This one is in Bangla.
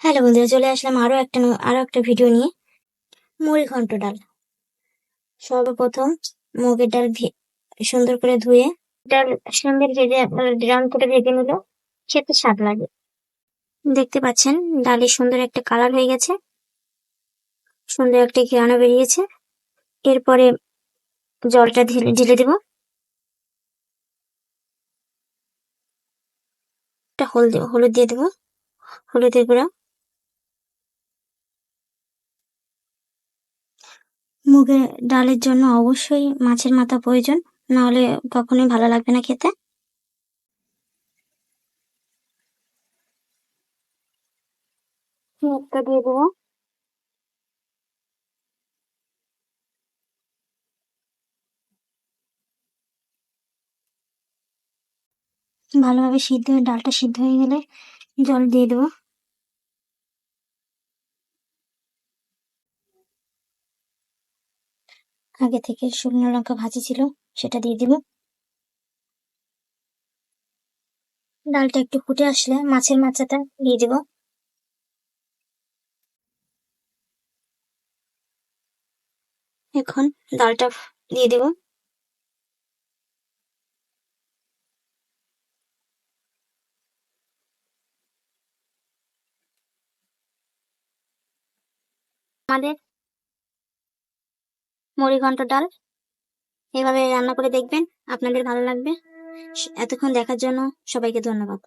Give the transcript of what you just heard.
হ্যালো বন্ধুরা, চলে আসলাম আরো একটা ভিডিও নিয়ে। মুড়ি ঘন্ট ডাল। সর্বপ্রথম মুগের ডাল সুন্দর করে ধুয়ে ডাল সুন্দর ভেজে রাউন্ড করে ভেজে নিলে খেতে স্বাদ লাগে। দেখতে পাচ্ছেন ডালের সুন্দর একটা কালার হয়ে গেছে, সুন্দর একটা ঘ্রাণও বেরিয়েছে। এরপরে জলটা ঢেলে দেবো। একটা হলুদ দিয়ে দেবো, হলুদের গুঁড়া। মুগের ডালের জন্য অবশ্যই মাছের মাথা প্রয়োজন, নাহলে কখনোই ভালো লাগবে না খেতে। মুগটা দিয়ে দেবো। ভালোভাবে ডালটা সিদ্ধ হয়ে গেলে জল দিয়ে দেবো। আগে থেকে শুকনো লঙ্কা ভাজি ছিল, সেটা দিয়ে দিব। ডালটা একটু ফুটে আসলে মাছের মাথাটা দিয়ে দিব। এখন ডালটা দিয়ে দেব। আমাদের মুড়িঘন্ট ডাল এভাবে রান্না করে দেখবেন, আপনাদের ভালো লাগবে। এতক্ষণ দেখার জন্য সবাইকে ধন্যবাদ।